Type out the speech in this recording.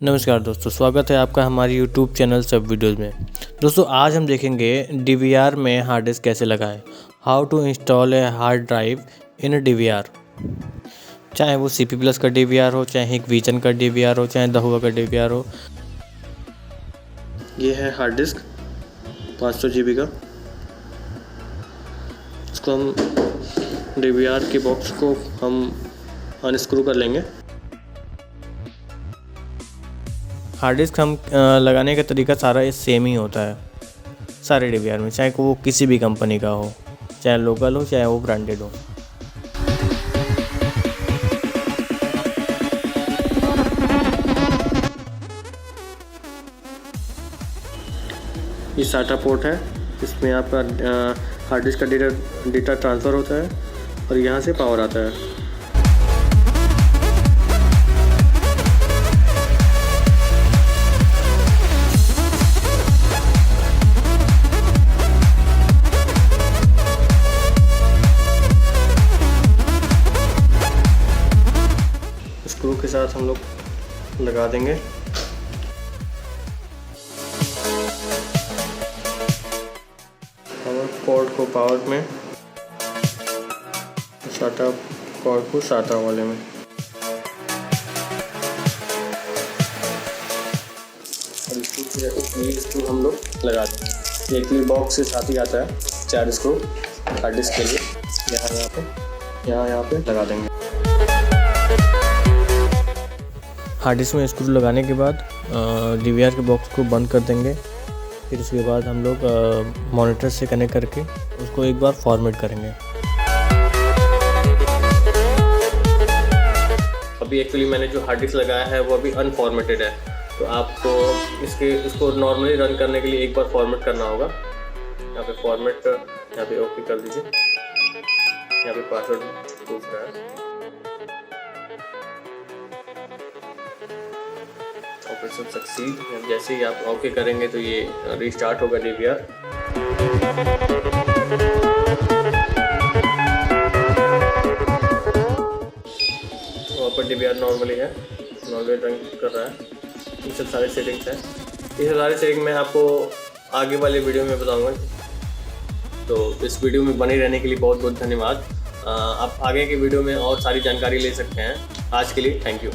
नमस्कार दोस्तों, स्वागत है आपका हमारे YouTube चैनल सब वीडियोज़ में। दोस्तों आज हम देखेंगे DVR में हार्ड डिस्क कैसे लगाएं। How to install a hard drive in DVR। चाहे वो CP प्लस का DVR हो, चाहे हिकविजन का DVR हो, चाहे दहुआ का DVR हो। ये है हार्ड डिस्क 500 GB का। इसको हम DVR के बॉक्स को हम अनस्क्रू कर लेंगे। हार्ड डिस्क हम लगाने का तरीका सारा सेम ही होता है सारे DVR में, चाहे वो किसी भी कंपनी का हो, चाहे लोकल हो चाहे वो ब्रांडेड हो। ये SATA पोर्ट है, इसमें आपका हार्ड डिस्क का डेटा ट्रांसफ़र होता है और यहाँ से पावर आता है। स्क्रू के साथ हम लोग लगा देंगे। पावर कॉर्ड को पावर में, SATA कॉर्ड को SATA वाले में। और स्क्रू हम लोग लगा देंगे। एक ही बॉक्स के साथ ही आता है 4 स्क्रू हार्ड डिस्क के लिए। यहाँ पे लगा देंगे। हार्ड डिस्क में स्क्रू लगाने के बाद DVR के बॉक्स को बंद कर देंगे। फिर उसके बाद हम लोग मॉनिटर से कनेक्ट करके उसको एक बार फॉर्मेट करेंगे। अभी एक्चुअली मैंने जो हार्ड डिस्क लगाया है वो अभी अनफॉर्मेटेड है, तो आपको इसको नॉर्मली रन करने के लिए एक बार फॉर्मेट करना होगा। यहाँ पे फॉर्मेट, यहाँ पे ओके कर दीजिए। यहाँ पे पासवर्ड पूछ रहा है। ऑपरेशन सक्सीड, जैसे ही आप ओके करेंगे तो ये रिस्टार्ट होगा DVR। वहाँ पर DVR नॉर्मली रन कर रहा है। ये सब सारे सेटिंग्स हैं। ये सारे सेटिंग मैं आपको आगे वाले वीडियो में बताऊंगा। तो इस वीडियो में बने रहने के लिए बहुत बहुत धन्यवाद। आप आगे के वीडियो में और सारी जानकारी ले सकते हैं। आज के लिए थैंक यू।